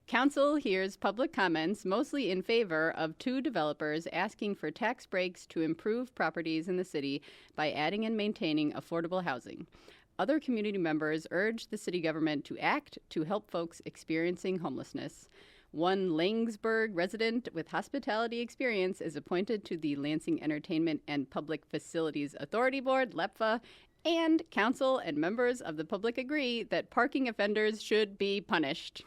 Council hears public comments mostly in favor of two developers asking for tax breaks to improve properties in the city by adding and maintaining affordable housing. Other community members urge the city government to act to help folks experiencing homelessness. One Laingsburg resident with hospitality experience is appointed to the Lansing Entertainment and Public Facilities Authority Board, LEPFA, and council and members of the public agree that parking offenders should be punished.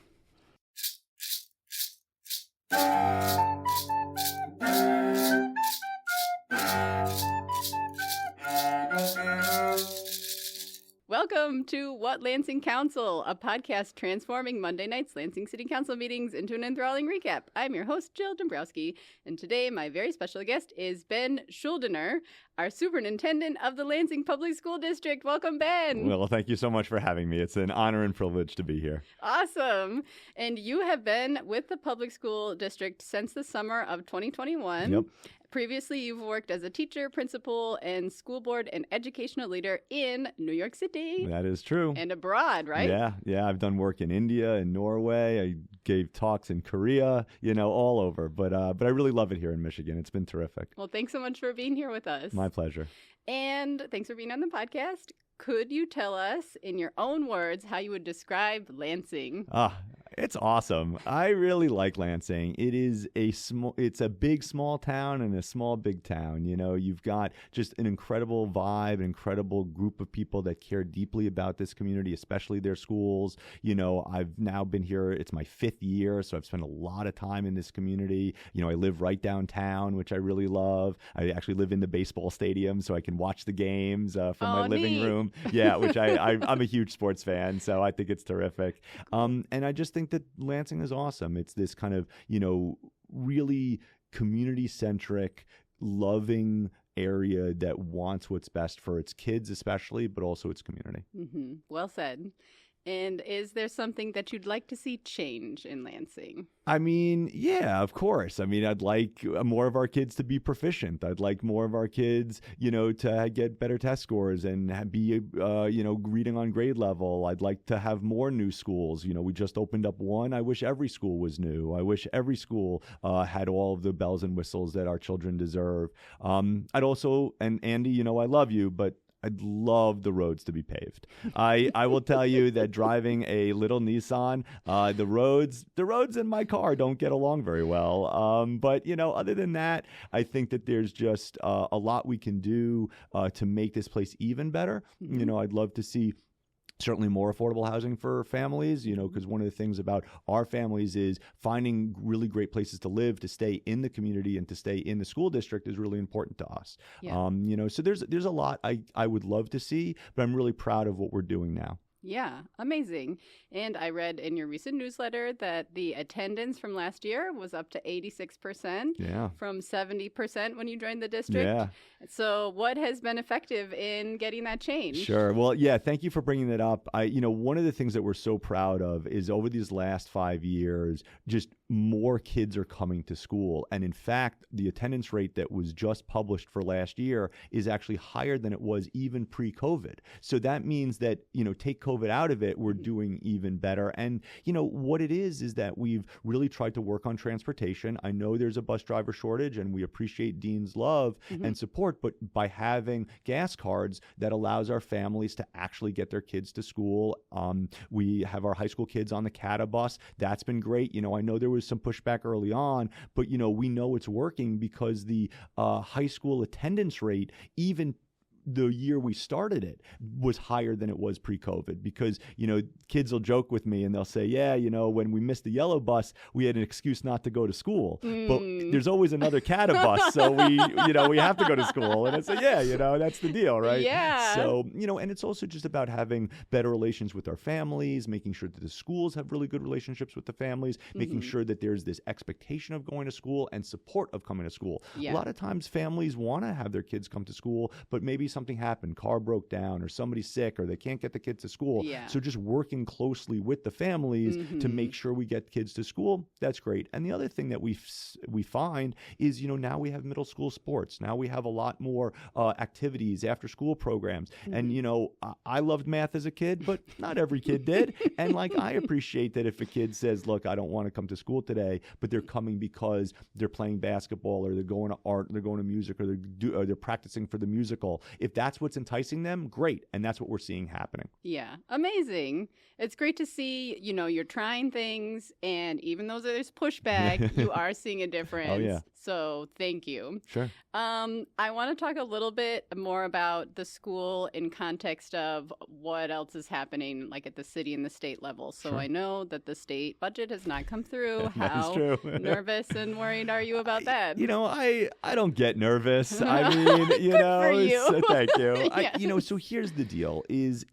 Welcome to What Lansing Council, a podcast transforming Monday night's Lansing City Council meetings into an enthralling recap. I'm your host, Jill Dombrowski, and today my very special guest is Ben Shuldiner, our Superintendent of the Lansing Public School District. Welcome, Ben. Well, thank you so much for having me. It's an honor and privilege to be here. Awesome. And you have been with the Public School District since the summer of 2021. Yep. Previously, you've worked as a teacher, principal, and school board and educational leader in New York City. That is true. And abroad, right? Yeah. I've done work in India and Norway. I gave talks in Korea, all over. But I really love it here in Michigan. It's been terrific. Well, thanks so much for being here with us. My pleasure. And thanks for being on the podcast. Could you tell us, in your own words, how you would describe Lansing? It's awesome. I really like Lansing. It's a big, small town and a small, big town. You've got just an incredible vibe, an incredible group of people that care deeply about this community, especially their schools. I've now been here. It's my 5th year, so I've spent a lot of time in this community. I live right downtown, which I really love. I actually live in the baseball stadium, so I can watch the games from my living room. Yeah, which I'm a huge sports fan, so I think it's terrific. And I just think that Lansing is awesome. It's this kind of, really community-centric, loving area that wants what's best for its kids especially, but also its community. Mm-hmm. Well said. And is there something that you'd like to see change in Lansing? Yeah, of course. I'd like more of our kids to be proficient. I'd like more of our kids, to get better test scores and be, reading on grade level. I'd like to have more new schools. We just opened up one. I wish every school was new. I wish every school had all of the bells and whistles that our children deserve. I'd also, and Andy, I love you, but I'd love the roads to be paved. I will tell you that driving a little Nissan, the roads in my car don't get along very well. But, other than that, I think that there's just a lot we can do to make this place even better. Mm-hmm. I'd love to see certainly more affordable housing for families, because one of the things about our families is finding really great places to live, to stay in the community and to stay in the school district is really important to us. Yeah. So there's a lot I would love to see, but I'm really proud of what we're doing now. Yeah, amazing. And I read in your recent newsletter that the attendance from last year was up to 86% from 70% when you joined the district. Yeah. So what has been effective in getting that change? Sure. Well, yeah, thank you for bringing that up. One of the things that we're so proud of is over these last 5 years, just more kids are coming to school. And in fact, the attendance rate that was just published for last year is actually higher than it was even pre-COVID. So that means that, take COVID out of it, we're doing even better. And, what it is that we've really tried to work on transportation. I know there's a bus driver shortage and we appreciate Dean's love and support, but by having gas cards that allows our families to actually get their kids to school. We have our high school kids on the CATA bus. That's been great. I know there was some pushback early on, but, we know it's working because the high school attendance rate, even the year we started it, was higher than it was pre-COVID because, kids will joke with me and they'll say, when we missed the yellow bus, we had an excuse not to go to school. But there's always another CATA bus, so we have to go to school. And I say, that's the deal, right? Yeah. So, and it's also just about having better relations with our families, making sure that the schools have really good relationships with the families, making sure that there's this expectation of going to school and support of coming to school. Yeah. A lot of times families want to have their kids come to school, but maybe something happened, car broke down, or somebody's sick, or they can't get the kids to school. Yeah. So just working closely with the families to make sure we get kids to school, that's great. And the other thing that we find is, now we have middle school sports. Now we have a lot more activities, after school programs. And, I loved math as a kid, but not every kid did. And I appreciate that if a kid says, look, I don't want to come to school today, but they're coming because they're playing basketball, or they're going to art, or they're going to music, or they're practicing for the musical. If that's what's enticing them, great. And that's what we're seeing happening. Yeah. Amazing. It's great to see, you're trying things, and even though there's pushback, you are seeing a difference. Oh, yeah. So thank you. Sure. I want to talk a little bit more about the school in context of what else is happening, at the city and the state level. So Sure. I know that the state budget has not come through. That's true. Nervous and worried are you about that? I don't get nervous. I mean, Good for you. Thank you. Yes. So here's the deal is,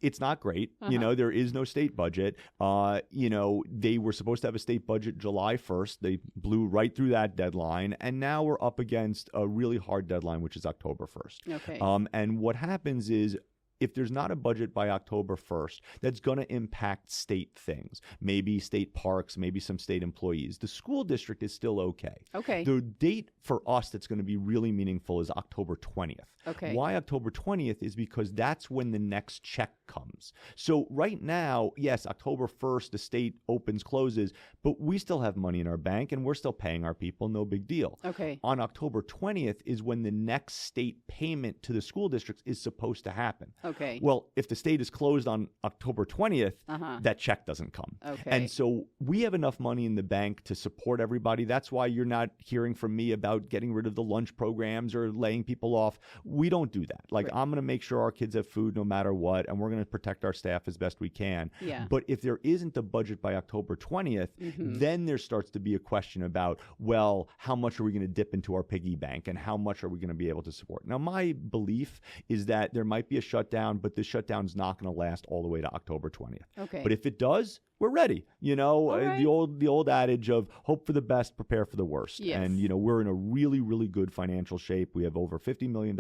it's not great. There is no state budget. They were supposed to have a state budget July 1st. They blew right through that deadline. And now we're up against a really hard deadline, which is October 1st. Okay. And what happens is, if there's not a budget by October 1st, that's going to impact state things, maybe state parks, maybe some state employees. The school district is still okay. Okay. The date for us that's going to be really meaningful is October 20th. Okay. Why October 20th is because that's when the next check comes. So right now, yes, October 1st, the state closes, but we still have money in our bank and we're still paying our people, no big deal. Okay. On October 20th is when the next state payment to the school districts is supposed to happen. Okay. Well, if the state is closed on October 20th, that check doesn't come. Okay. And so we have enough money in the bank to support everybody. That's why you're not hearing from me about getting rid of the lunch programs or laying people off. We don't do that. Right. I'm going to make sure our kids have food no matter what, and we're going to protect our staff as best we can. Yeah. But if there isn't a budget by October 20th, then there starts to be a question about, well, how much are we going to dip into our piggy bank and how much are we going to be able to support? Now, my belief is that there might be a shutdown, but the shutdown's not going to last all the way to October 20th. Okay. But if it does, we're ready. Right. The old adage of hope for the best, prepare for the worst. Yes. And, we're in a really, really good financial shape. We have over $50 million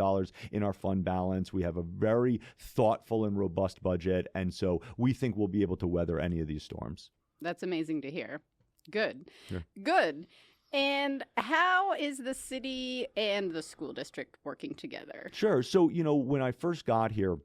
in our fund balance. We have a very thoughtful and robust budget. And so we think we'll be able to weather any of these storms. That's amazing to hear. Good. Sure. Good. And how is the city and the school district working together? Sure. So, when I first got here,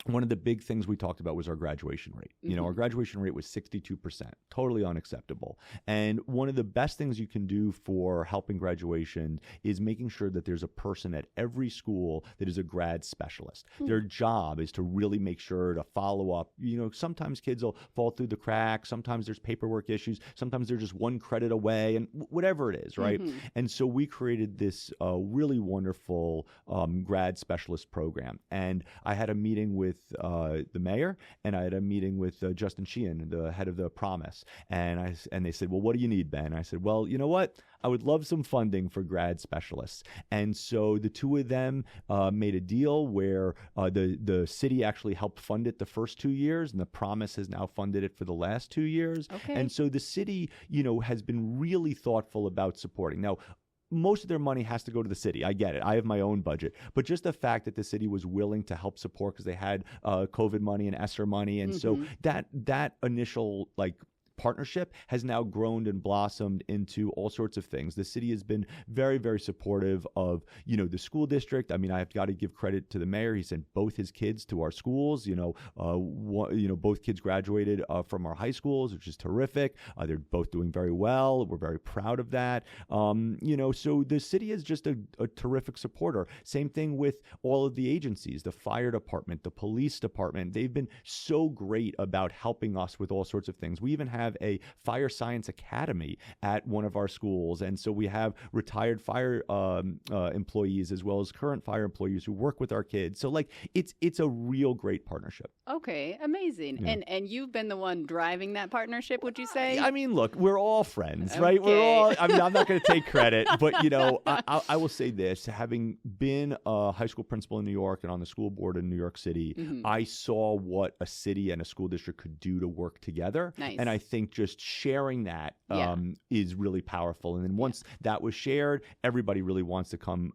one of the big things we talked about was our graduation rate. Our graduation rate was 62%, totally unacceptable. And one of the best things you can do for helping graduation is making sure that there's a person at every school that is a grad specialist. Their job is to really make sure to follow up. Sometimes kids will fall through the cracks. Sometimes there's paperwork issues. Sometimes they're just one credit away, and whatever it is, right? And so we created this really wonderful grad specialist program. And I had a meeting with the mayor, and I had a meeting with Justin Sheehan, the head of the Promise, and they said, well, what do you need, Ben? I said, well, you know what? I would love some funding for grad specialists. And so the two of them made a deal where the city actually helped fund it the first 2 years, and the Promise has now funded it for the last 2 years. Okay. And so the city, has been really thoughtful about supporting. Now, most of their money has to go to the city. I get it. I have my own budget. But just the fact that the city was willing to help support because they had COVID money and ESSER money. And so that initial partnership has now grown and blossomed into all sorts of things. The city has been very, very supportive of, the school district. I mean, I've got to give credit to the mayor. He sent both his kids to our schools. Both kids graduated from our high schools, which is terrific. They're both doing very well. We're very proud of that. So the city is just a terrific supporter. Same thing with all of the agencies, the fire department, the police department. They've been so great about helping us with all sorts of things. We even have a fire science academy at one of our schools. And so we have retired fire employees as well as current fire employees who work with our kids. So it's a real great partnership. Okay, amazing. Yeah. And you've been the one driving that partnership, would you say? I mean, look, we're all friends, right? Okay. We're all, I'm not going to take credit, but I will say this, having been a high school principal in New York and on the school board in New York City, I saw what a city and a school district could do to work together. Nice. And I think think just sharing that is really powerful. And then once that was shared, everybody really wants to come,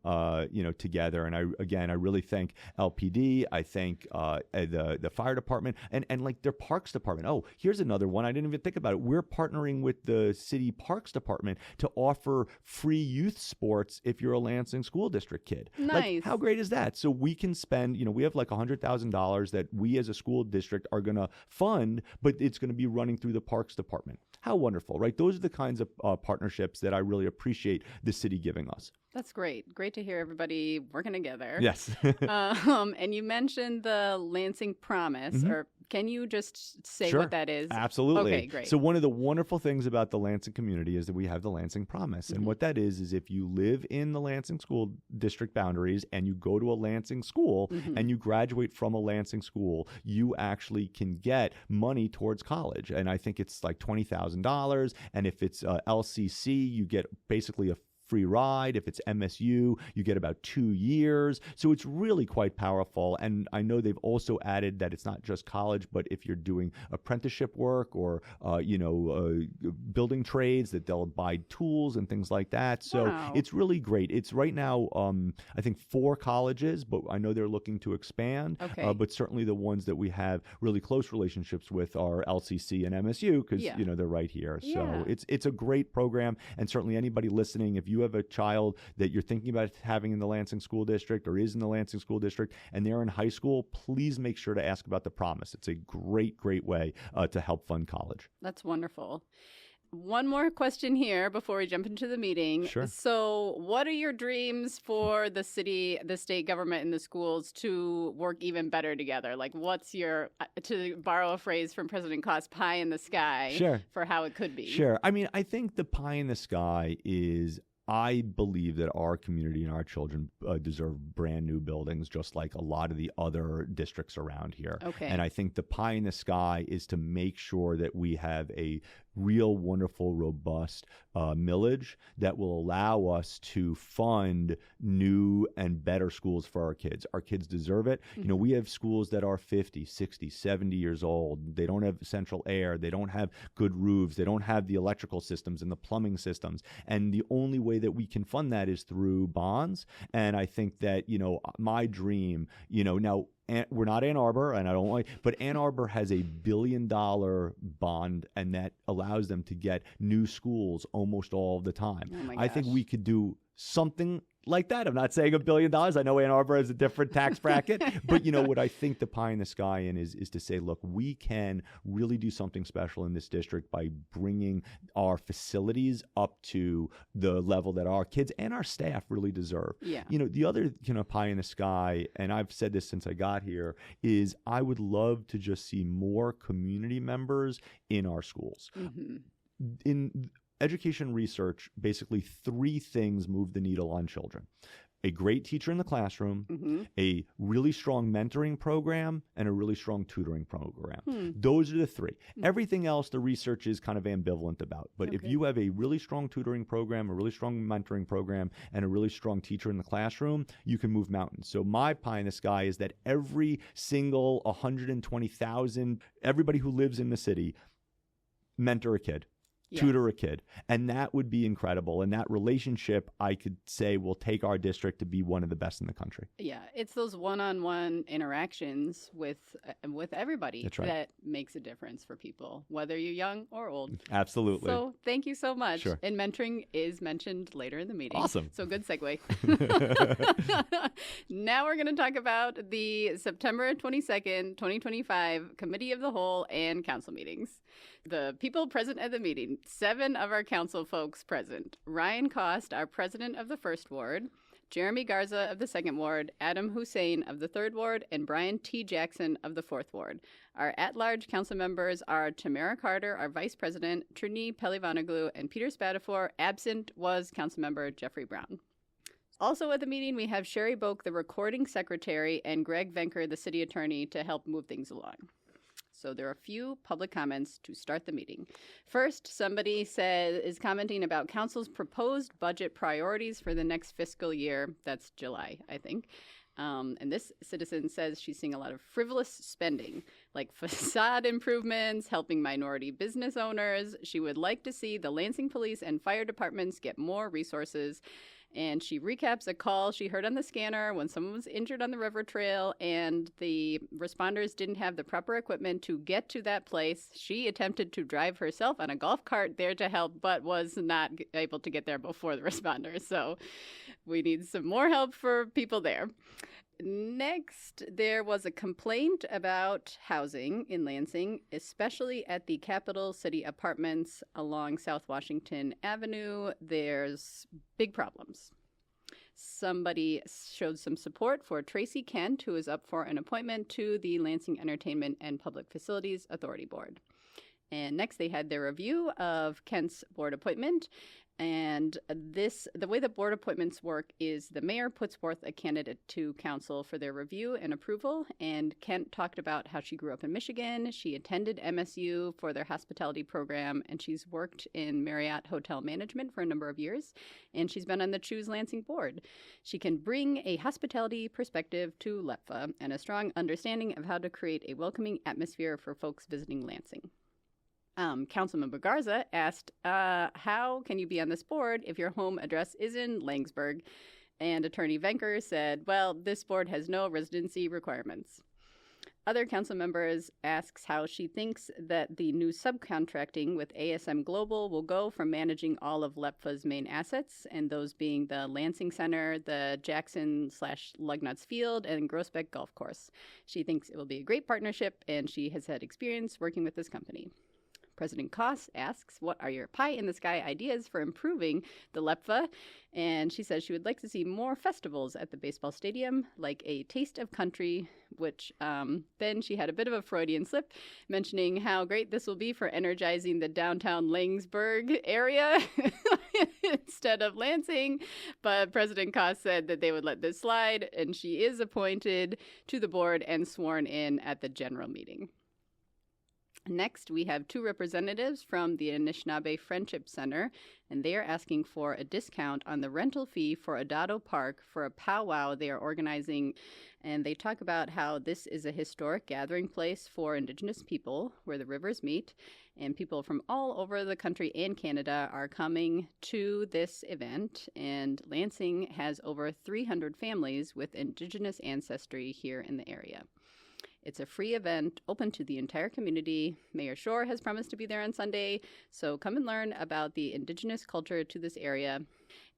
together. And I really thank LPD. I thank the fire department and like their parks department. Oh, here's another one. I didn't even think about it. We're partnering with the city parks department to offer free youth sports if you're a Lansing School District kid. Nice. Like, how great is that? So we can spend, we have like $100,000 that we as a school district are going to fund, but it's going to be running through the parks department. How wonderful, right? Those are the kinds of partnerships that I really appreciate the city giving us. That's great. Great to hear everybody working together. Yes. And you mentioned the Lansing Promise, or can you just say what that is? Absolutely. Okay, great. So one of the wonderful things about the Lansing community is that we have the Lansing Promise. And what that is if you live in the Lansing School District boundaries and you go to a Lansing school and you graduate from a Lansing school, you actually can get money towards college. And I think it's like $20,000. And if it's LCC, you get basically a free ride. If it's MSU, you get about 2 years. So it's really quite powerful. And I know they've also added that it's not just college, but if you're doing apprenticeship work or, building trades, that they'll buy tools and things like that. So it's really great. It's right now, I think 4 colleges, but I know they're looking to expand. Okay. But certainly the ones that we have really close relationships with are LCC and MSU because, they're right here. So it's a great program. And certainly anybody listening, if you have a child that you're thinking about having in the Lansing School District or is in the Lansing School District and they're in high school, please make sure to ask about the Promise. It's a great, great way to help fund college. That's wonderful. One more question here before we jump into the meeting. Sure. So what are your dreams for the city, the state government, and the schools to work even better together? Like what's your, to borrow a phrase from President Koss, pie in the sky for how it could be? Sure. I mean, I think the pie in the sky is I believe that our community and our children deserve brand new buildings, just like a lot of the other districts around here. Okay. And I think the pie in the sky is to make sure that we have a real wonderful, robust millage that will allow us to fund new and better schools for our kids. Our kids deserve it. We have schools that are 50, 60, 70 years old. They don't have central air. They don't have good roofs. They don't have the electrical systems and the plumbing systems. And the only way that we can fund that is through bonds. And I think that, my dream, now, we're not Ann Arbor, and I don't like, but Ann Arbor has $1 billion bond, and that allows them to get new schools almost all the time. Oh my I think gosh. we could do something like that. I'm not saying $1 billion. I know Ann Arbor has a different tax bracket, but what I think the pie in the sky is to say, look, we can really do something special in this district by bringing our facilities up to the level that our kids and our staff really deserve. Yeah. The other pie in the sky, and I've said this since I got here, is I would love to just see more community members in our schools. In education research, basically 3 things move the needle on children: a great teacher in the classroom, a really strong mentoring program, and a really strong tutoring program. Those are the 3. Everything else, the research is kind of ambivalent about. But if you have a really strong tutoring program, a really strong mentoring program, and a really strong teacher in the classroom, you can move mountains. So my pie in the sky is that every single 120,000, everybody who lives in the city, mentor a kid. Tutor a kid. And that would be incredible. And that relationship, I could say, will take our district to be one of the best in the country. Yeah, it's those one-on-one interactions with everybody that makes a difference for people, whether you're young or old. Absolutely. So thank you so much. Sure. And mentoring is mentioned later in the meeting. Awesome. So good segue. Now we're going to talk about the September 22nd, 2025 Committee of the Whole and Council meetings. The people present at the meeting, 7 of our council folks present. Ryan Cost, our president of the 1st Ward, Jeremy Garza of the 2nd Ward, Adam Hussein of the 3rd Ward, and Brian T. Jackson of the 4th Ward. Our at-large council members are Tamara Carter, our vice president, Trini Pelivanoglu, and Peter Spatafor. Absent was councilmember Jeffrey Brown. Also at the meeting, we have Sherry Boak, the recording secretary, and Greg Venker, the city attorney, to help move things along. So there are a few public comments to start the meeting. First, somebody is commenting about council's proposed budget priorities for the next fiscal year. That's July, I think. And this citizen says she's seeing a lot of frivolous spending, like facade improvements, helping minority business owners. She would like to see the Lansing police and fire departments get more resources. And she recaps a call she heard on the scanner when someone was injured on the river trail and the responders didn't have the proper equipment to get to that place. She attempted to drive herself on a golf cart there to help, but was not able to get there before the responders. So we need some more help for people there. Next, there was a complaint about housing in Lansing, especially at the Capital City Apartments along South Washington Avenue. There's big problems. Somebody showed some support for Tracy Kent, who is up for an appointment to the Lansing Entertainment and Public Facilities Authority Board. And next, they had their review of Kent's board appointment. And the way the board appointments work is the mayor puts forth a candidate to council for their review and approval. And Kent talked about how she grew up in Michigan. She attended MSU for their hospitality program, and she's worked in Marriott hotel management for a number of years. And she's been on the Choose Lansing board. She can bring a hospitality perspective to LEPFA and a strong understanding of how to create a welcoming atmosphere for folks visiting Lansing. Councilmember Garza asked, how can you be on this board if your home address is in Laingsburg? And Attorney Venker said, well, this board has no residency requirements. Other council members asks how she thinks that the new subcontracting with ASM Global will go from managing all of LEPFA's main assets, and those being the Lansing Center, the Jackson/Lugnuts Field, and Groesbeck Golf Course. She thinks it will be a great partnership, and she has had experience working with this company. President Koss asks, what are your pie-in-the-sky ideas for improving the LEPFA? And she says she would like to see more festivals at the baseball stadium, like a Taste of Country, which then she had a bit of a Freudian slip, mentioning how great this will be for energizing the downtown Laingsburg area instead of Lansing. But President Koss said that they would let this slide, and she is appointed to the board and sworn in at the general meeting. Next, we have two representatives from the Anishinaabe Friendship Center, and they are asking for a discount on the rental fee for Adado Park for a powwow they are organizing. And they talk about how this is a historic gathering place for Indigenous people where the rivers meet, and people from all over the country and Canada are coming to this event. And Lansing has over 300 families with Indigenous ancestry here in the area. It's a free event open to the entire community. Mayor Shore has promised to be there on Sunday, so come and learn about the Indigenous culture to this area.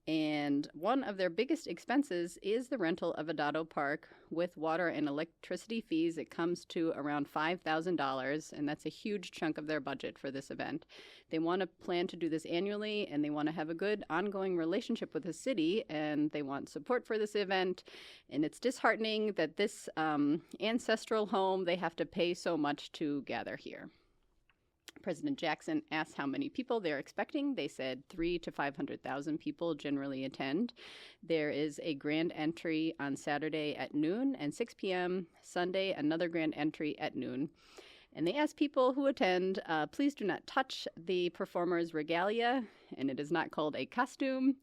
And one of their biggest expenses is the rental of Adado Park. With water and electricity fees, it comes to around $5,000, and that's a huge chunk of their budget for this event. They want to plan to do this annually, and they want to have a good ongoing relationship with the city, and they want support for this event. And it's disheartening that this ancestral home, they have to pay so much to gather here. President Jackson asked how many people they're expecting. They said 300,000 to 500,000 people generally attend. There is a grand entry on Saturday at noon and 6 p.m. Sunday, another grand entry at noon. And they ask people who attend, please do not touch the performer's regalia, and it is not called a costume.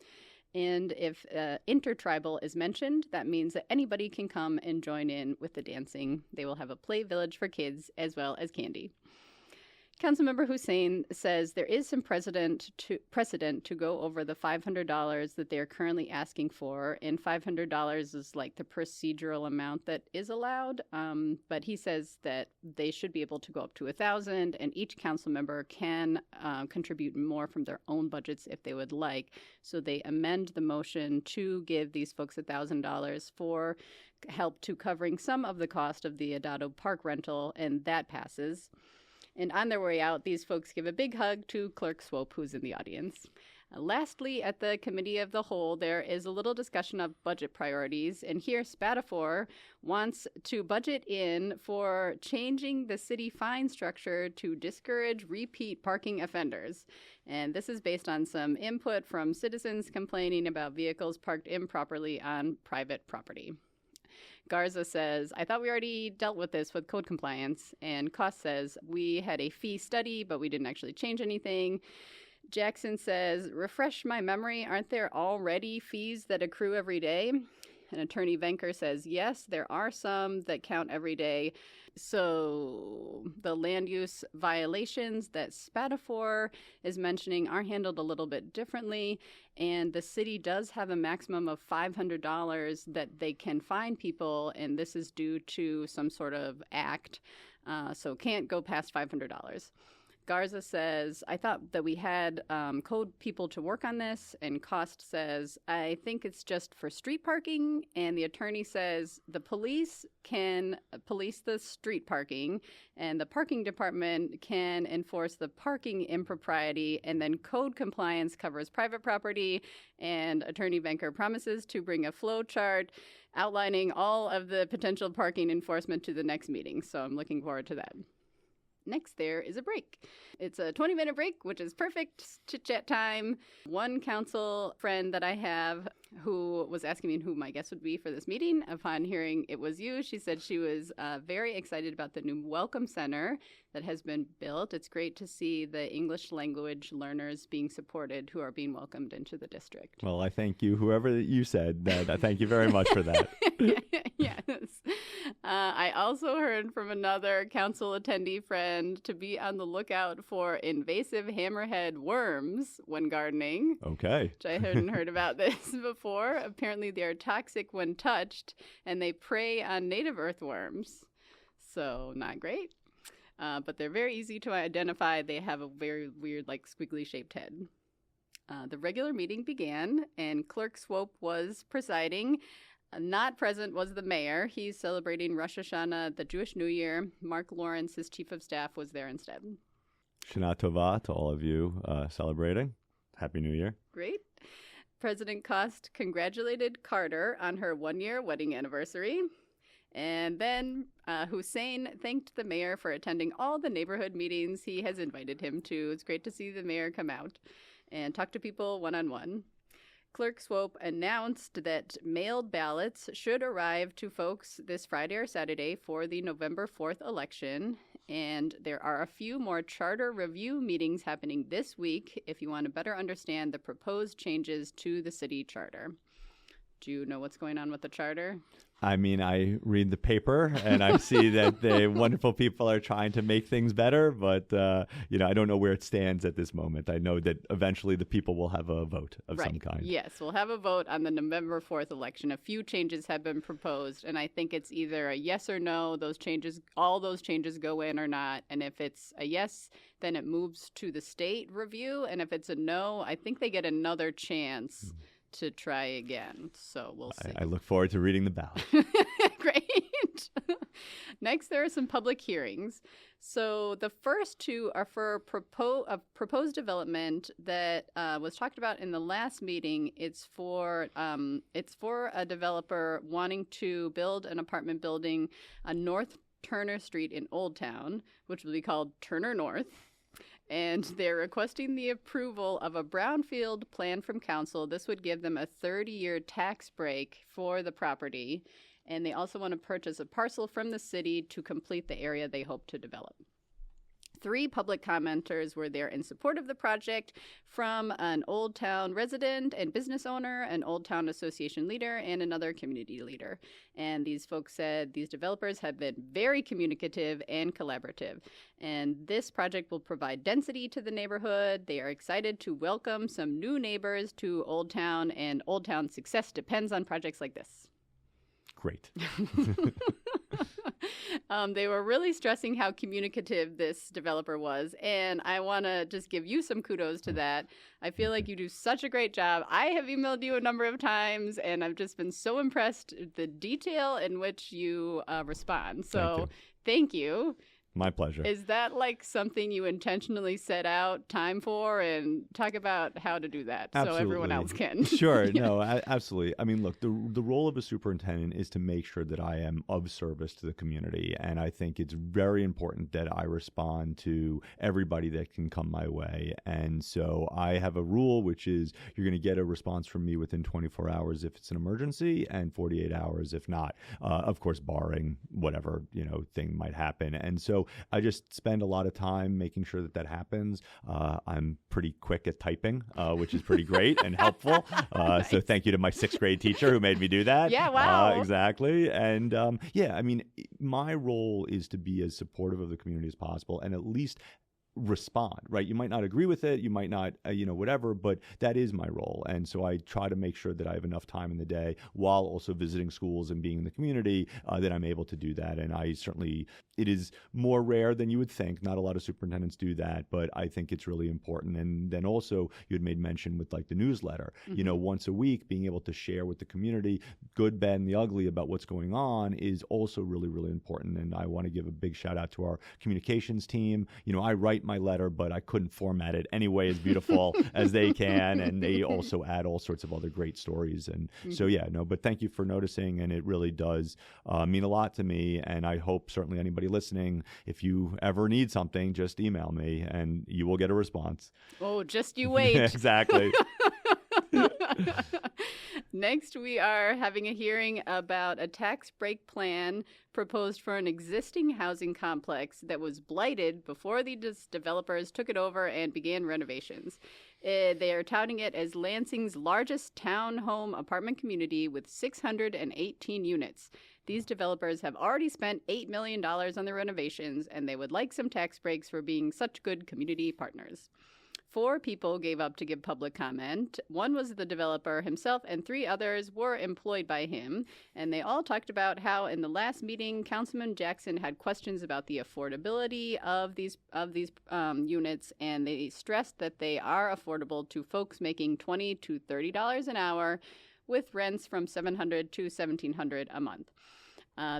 And if intertribal is mentioned, that means that anybody can come and join in with the dancing. They will have a play village for kids as well as candy. Councilmember Hussein says there is some precedent to go over the $500 that they're currently asking for, and $500 is like the procedural amount that is allowed. But he says that they should be able to go up to $1,000, and each council member can contribute more from their own budgets if they would like. So they amend the motion to give these folks $1,000 for help to covering some of the cost of the Adado Park rental, and that passes. And on their way out, these folks give a big hug to Clerk Swope, who's in the audience. Lastly, at the Committee of the Whole, there is a little discussion of budget priorities. And here, Spatafor wants to budget in for changing the city fine structure to discourage repeat parking offenders. And this is based on some input from citizens complaining about vehicles parked improperly on private property. Garza says, I thought we already dealt with this with code compliance. And Koss says, we had a fee study, but we didn't actually change anything. Jackson says, refresh my memory, aren't there already fees that accrue every day? And Attorney Venker says, yes, there are some that count every day. So the land use violations that Spatafor is mentioning are handled a little bit differently. And the city does have a maximum of $500 that they can fine people. And this is due to some sort of act. So can't go past $500. Garza says, I thought that we had code people to work on this. And Cost says, I think it's just for street parking. And the attorney says, the police can police the street parking and the parking department can enforce the parking impropriety. And then code compliance covers private property. And Attorney Venker promises to bring a flow chart outlining all of the potential parking enforcement to the next meeting. So I'm looking forward to that. Next, there is a break. It's a 20-minute break, which is perfect chit-chat time. One council friend that I have who was asking me who my guest would be for this meeting, upon hearing it was you, she said she was very excited about the new Welcome Center that has been built. It's great to see the English language learners being supported who are being welcomed into the district. Well, I thank you, whoever you said that. I thank you very much for that. Yes. I also heard from another council attendee friend to be on the lookout for invasive hammerhead worms when gardening. Okay. Which I hadn't heard about this before. Apparently they are toxic when touched, and they prey on native earthworms. So not great. But they're very easy to identify. They have a very weird, like, squiggly-shaped head. The regular meeting began, and Clerk Swope was presiding. Not present was the mayor. He's celebrating Rosh Hashanah, the Jewish New Year. Mark Lawrence, his chief of staff, was there instead. Shana Tova to all of you celebrating. Happy New Year. Great. President Cost congratulated Carter on her one-year wedding anniversary. And then Hussein thanked the mayor for attending all the neighborhood meetings he has invited him to. It's great to see the mayor come out and talk to people one-on-one. Clerk Swope announced that mailed ballots should arrive to folks this Friday or Saturday for the November 4th election. And there are a few more charter review meetings happening this week if you want to better understand the proposed changes to the city charter. Do you know what's going on with the charter? I mean, I read the paper and I see that the wonderful people are trying to make things better, but, I don't know where it stands at this moment. I know that eventually the people will have a vote of some kind. Yes, we'll have a vote on the November 4th election. A few changes have been proposed, and I think it's either a yes or no. All those changes go in or not. And if it's a yes, then it moves to the state review. And if it's a no, I think they get another chance to try again. So we'll see. I look forward to reading the ballot. Great. Next, there are some public hearings. So the first two are for a proposed development that was talked about in the last meeting. It's for a developer wanting to build an apartment building on North Turner Street in Old Town, which will be called Turner North. And they're requesting the approval of a brownfield plan from council. This would give them a 30-year tax break for the property. And they also want to purchase a parcel from the city to complete the area they hope to develop. 3 public commenters were there in support of the project, from an Old Town resident and business owner, an Old Town Association leader, and another community leader. And these folks said these developers have been very communicative and collaborative. And this project will provide density to the neighborhood. They are excited to welcome some new neighbors to Old Town, and Old Town's success depends on projects like this. Great. They were really stressing how communicative this developer was, and I want to just give you some kudos to that. I feel like you do such a great job. I have emailed you a number of times, and I've just been so impressed with the detail in which you respond. So thank you. My pleasure. Is that like something you intentionally set out time for, and talk about how to do that so everyone else can? Sure. No, absolutely. I mean, look, the role of a superintendent is to make sure that I am of service to the community. And I think it's very important that I respond to everybody that can come my way. And so I have a rule, which is you're going to get a response from me within 24 hours if it's an emergency, and 48 hours if not, of course, barring whatever, thing might happen. And so I just spend a lot of time making sure that happens. I'm pretty quick at typing, which is pretty great and helpful. Nice. So thank you to my 6th grade teacher who made me do that. Yeah, wow. Exactly. And I mean, my role is to be as supportive of the community as possible and at least respond, right? You might not agree with it, you might not, whatever, but that is my role. And so I try to make sure that I have enough time in the day while also visiting schools and being in the community that I'm able to do that. And I certainly, it is more rare than you would think. Not a lot of superintendents do that, but I think it's really important. And then also you had made mention with like the newsletter, once a week, being able to share with the community, good, bad, and the ugly about what's going on is also really, really important. And I want to give a big shout out to our communications team. I write my letter, but I couldn't format it anyway as beautiful as they can. And they also add all sorts of other great stories. And so, but thank you for noticing. And it really does mean a lot to me. And I hope certainly anybody listening, if you ever need something, just email me and you will get a response. Oh, just you wait. Exactly. Next, we are having a hearing about a tax break plan proposed for an existing housing complex that was blighted before the developers took it over and began renovations. They are touting it as Lansing's largest townhome apartment community with 618 units. These developers have already spent $8 million on the renovations, and they would like some tax breaks for being such good community partners. 4 people gave up to give public comment. One was the developer himself, and 3 others were employed by him. And they all talked about how in the last meeting, Councilman Jackson had questions about the affordability of these units, and they stressed that they are affordable to folks making $20 to $30 an hour, with rents from $700 to $1,700 a month.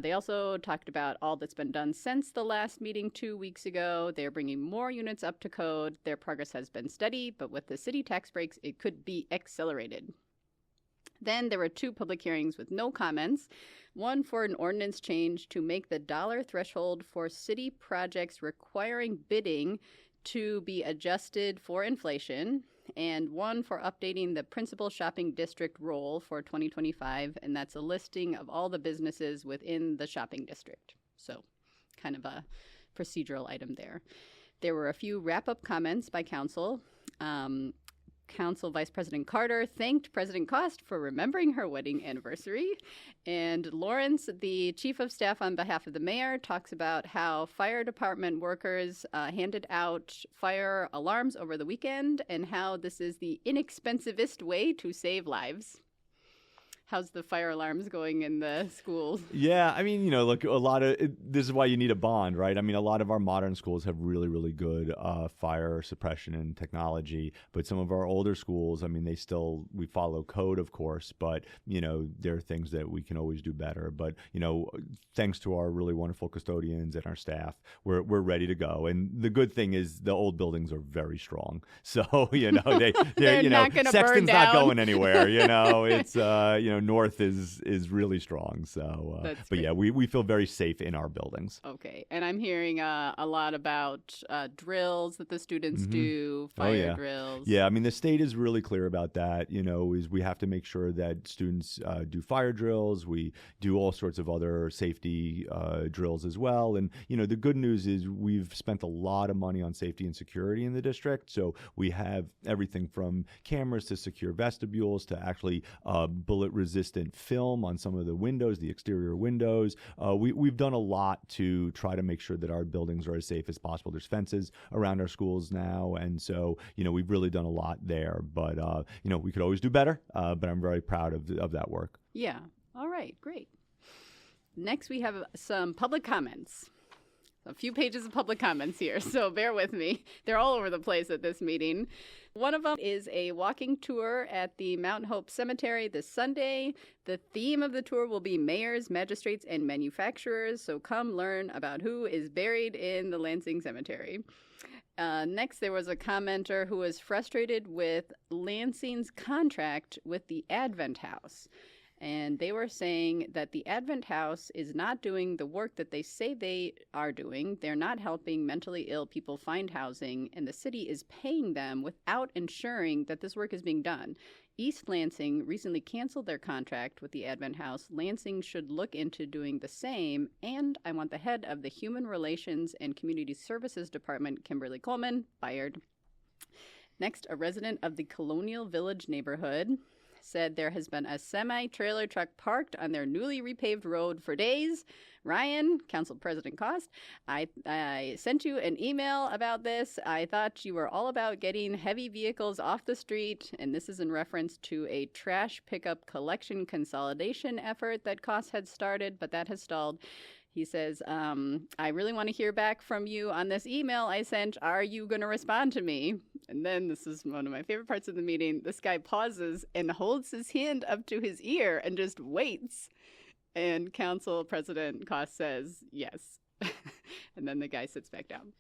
They also talked about all that's been done since the last meeting 2 weeks ago. They're bringing more units up to code. Their progress has been steady, but with the city tax breaks, it could be accelerated. Then there were 2 public hearings with no comments. One for an ordinance change to make the dollar threshold for city projects requiring bidding to be adjusted for inflation, and one for updating the principal shopping district role for 2025, and that's a listing of all the businesses within the shopping district. So kind of a procedural item there. There were a few wrap-up comments by council. Council Vice President Carter thanked President Cost for remembering her wedding anniversary. And Lawrence, the chief of staff on behalf of the mayor, talks about how fire department workers handed out fire alarms over the weekend and how this is the inexpensivest way to save lives. How's the fire alarms going in the schools? Yeah, I mean, look, this is why you need a bond, right? I mean, a lot of our modern schools have really, really good fire suppression and technology, but some of our older schools, I mean, we follow code, of course, but, there are things that we can always do better. But, thanks to our really wonderful custodians and our staff, we're ready to go. And the good thing is the old buildings are very strong. So, they're not going to burn Sexton's down. not going anywhere, it's, North is really strong. So, but great. yeah, we feel very safe in our buildings. Okay. And I'm hearing a lot about drills that the students do, fire drills. Yeah, I mean, the state is really clear about that, is we have to make sure that students do fire drills. We do all sorts of other safety drills as well. And, the good news is we've spent a lot of money on safety and security in the district. So we have everything from cameras to secure vestibules to actually bullet-resistant film on some of the windows, the exterior windows. We've done a lot to try to make sure that our buildings are as safe as possible. There's fences around our schools now, and so we've really done a lot there. But we could always do better. But I'm very proud of that work. Yeah. All right. Great. Next, we have some public comments. A few pages of public comments here, so bear with me. They're all over the place at this meeting. One of them is a walking tour at the Mount Hope Cemetery this Sunday. The theme of the tour will be mayors, magistrates, and manufacturers, so come learn about who is buried in the Lansing Cemetery. Next, there was a commenter who was frustrated with Lansing's contract with the Advent House. And they were saying that the Advent House is not doing the work that they say they are doing. They're not helping mentally ill people find housing, and the city is paying them without ensuring that this work is being done. East Lansing recently canceled their contract with the Advent House. Lansing should look into doing the same, and I want the head of the Human Relations and Community Services Department, Kimberly Coleman, fired. Next, a resident of the Colonial Village neighborhood said there has been a semi-trailer truck parked on their newly repaved road for days. Ryan, Council President Cost, I sent you an email about this. I thought you were all about getting heavy vehicles off the street, and this is in reference to a trash pickup collection consolidation effort that Cost had started, but that has stalled. He says, I really want to hear back from you on this email I sent. Are you going to respond to me? And then this is one of my favorite parts of the meeting. This guy pauses and holds his hand up to his ear and just waits. And Council President Cost says, yes. And then the guy sits back down.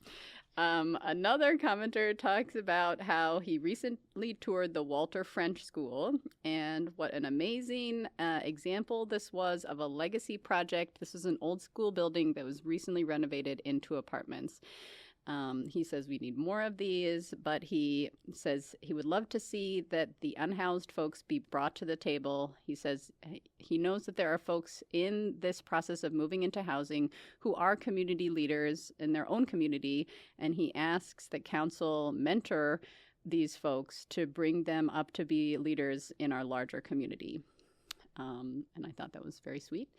Another commenter talks about how he recently toured the Walter French School and what an amazing example this was of a legacy project. This is an old school building that was recently renovated into apartments. He says we need more of these, but he says he would love to see that the unhoused folks be brought to the table. He says he knows that there are folks in this process of moving into housing who are community leaders in their own community, and he asks that council mentor these folks to bring them up to be leaders in our larger community. And I thought that was very sweet.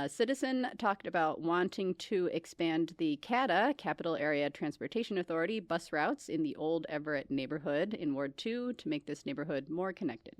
Citizen talked about wanting to expand the CATA, Capital Area Transportation Authority, bus routes in the Old Everett neighborhood in Ward 2 to make this neighborhood more connected.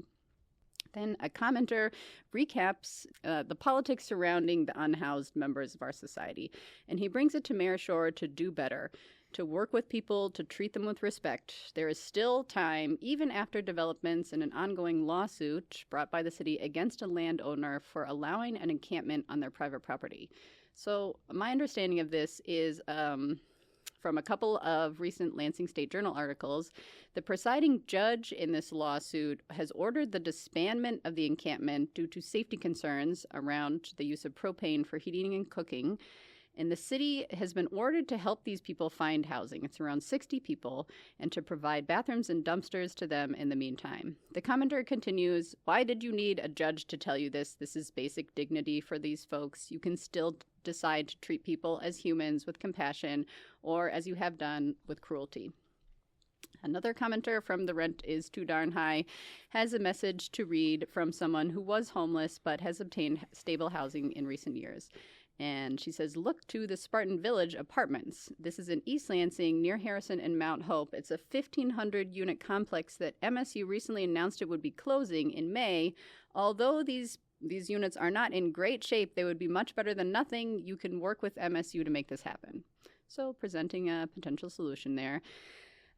Then a commenter recaps the politics surrounding the unhoused members of our society, and he brings it to Mayor Shore to do better, to work with people, to treat them with respect. There is still time, even after developments and an ongoing lawsuit brought by the city against a landowner for allowing an encampment on their private property. So my understanding of this is from a couple of recent Lansing State Journal articles. The presiding judge in this lawsuit has ordered the disbandment of the encampment due to safety concerns around the use of propane for heating and cooking. And the city has been ordered to help these people find housing. It's around 60 people, and to provide bathrooms and dumpsters to them in the meantime. The commenter continues, why did you need a judge to tell you this? This is basic dignity for these folks. You can still decide to treat people as humans with compassion, or as you have done, with cruelty. Another commenter from The Rent is Too Darn High has a message to read from someone who was homeless but has obtained stable housing in recent years. And she says, look to the Spartan Village Apartments. This is in East Lansing, near Harrison and Mount Hope. It's a 1,500-unit complex that MSU recently announced it would be closing in May. Although these units are not in great shape, they would be much better than nothing. You can work with MSU to make this happen. So presenting a potential solution there.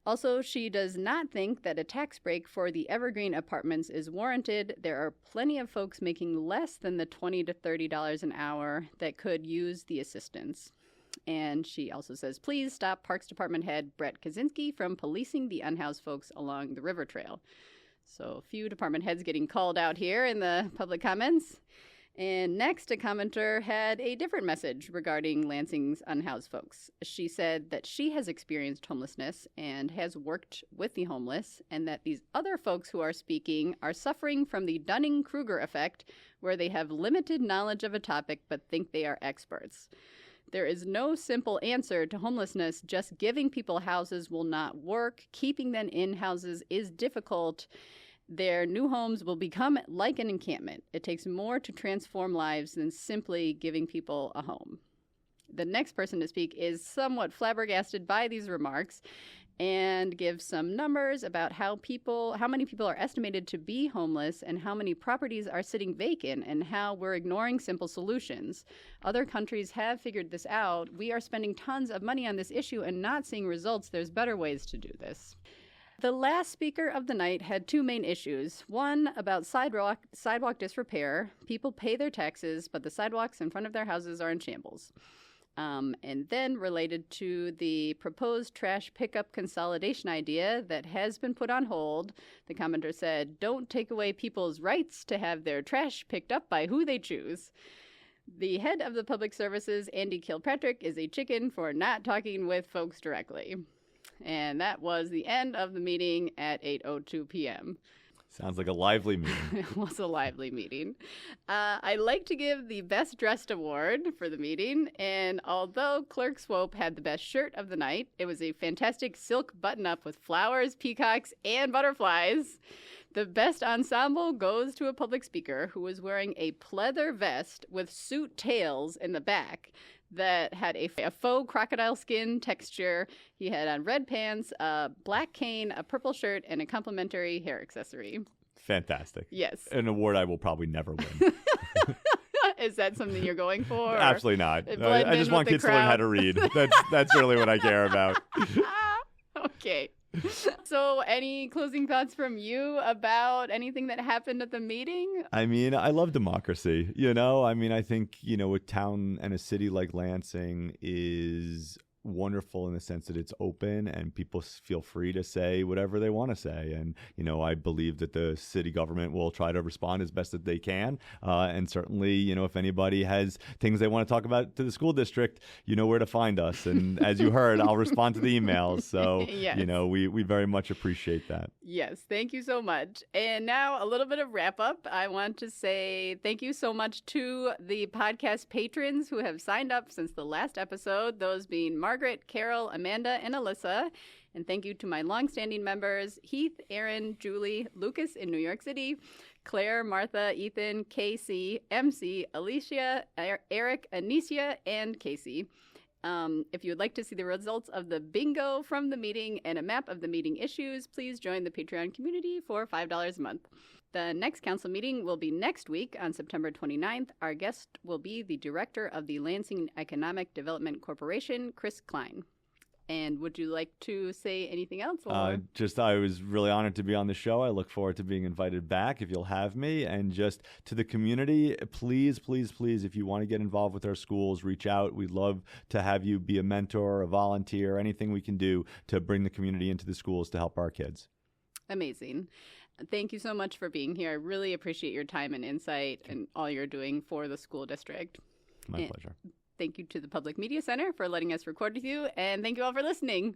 Also, she does not think that a tax break for the Evergreen Apartments is warranted. There are plenty of folks making less than the $20 to $30 an hour that could use the assistance. And she also says, please stop Parks Department head Brett Kaczynski from policing the unhoused folks along the river trail. So a few department heads getting called out here in the public comments. And next, a commenter had a different message regarding Lansing's unhoused folks. She said that she has experienced homelessness and has worked with the homeless, and that these other folks who are speaking are suffering from the Dunning-Kruger effect, where they have limited knowledge of a topic but think they are experts. There is no simple answer to homelessness. Just giving people houses will not work. Keeping them in houses is difficult. Their new homes will become like an encampment. It takes more to transform lives than simply giving people a home. The next person to speak is somewhat flabbergasted by these remarks and gives some numbers about how many people are estimated to be homeless and how many properties are sitting vacant and how we're ignoring simple solutions. Other countries have figured this out. We are spending tons of money on this issue and not seeing results. There's better ways to do this. The last speaker of the night had two main issues. One about sidewalk disrepair. People pay their taxes, but the sidewalks in front of their houses are in shambles. And then related to the proposed trash pickup consolidation idea that has been put on hold, the commenter said, "Don't take away people's rights to have their trash picked up by who they choose." The head of the Public Services, Andy Kilpatrick, is a chicken for not talking with folks directly. And that was the end of the meeting at 8:02 p.m. Sounds like a lively meeting. It was a lively meeting. I'd like to give the Best Dressed Award for the meeting. And although Clerk Swope had the best shirt of the night, it was a fantastic silk button-up with flowers, peacocks, and butterflies. The best ensemble goes to a public speaker who was wearing a pleather vest with suit tails in the back that had a faux crocodile skin texture. He had on red pants, a black cane, a purple shirt, and a complimentary hair accessory. Fantastic. Yes. An award I will probably never win. Is that something you're going for? Absolutely not. I just want kids to learn how to read. That's really what I care about. Okay. So any closing thoughts from you about anything that happened at the meeting? I mean, I love democracy, I think, a town and a city like Lansing is wonderful in the sense that it's open and people feel free to say whatever they want to say. And, I believe that the city government will try to respond as best that they can. And certainly, if anybody has things they want to talk about to the school district, you know where to find us. And as you heard, I'll respond to the emails. So, yes. We very much appreciate that. Yes, thank you so much. And now a little bit of wrap up. I want to say thank you so much to the podcast patrons who have signed up since the last episode, those being Margaret, Carol, Amanda, and Alyssa. And thank you to my longstanding members, Heath, Aaron, Julie, Lucas in New York City, Claire, Martha, Ethan, Casey, MC, Alicia, Eric, Anicia, and Casey. If you would like to see the results of the bingo from the meeting and a map of the meeting issues, please join the Patreon community for $5 a month. The next council meeting will be next week on September 29th. Our guest will be the director of the Lansing Economic Development Corporation, Chris Klein. And would you like to say anything else? I was really honored to be on the show. I look forward to being invited back if you'll have me. And just to the community, please, please, please, if you want to get involved with our schools, reach out. We'd love to have you be a mentor, a volunteer, anything we can do to bring the community into the schools to help our kids. Amazing. Thank you so much for being here. I really appreciate your time and insight and all you're doing for the school district. My pleasure. Thank you to the Public Media Center for letting us record with you, and thank you all for listening.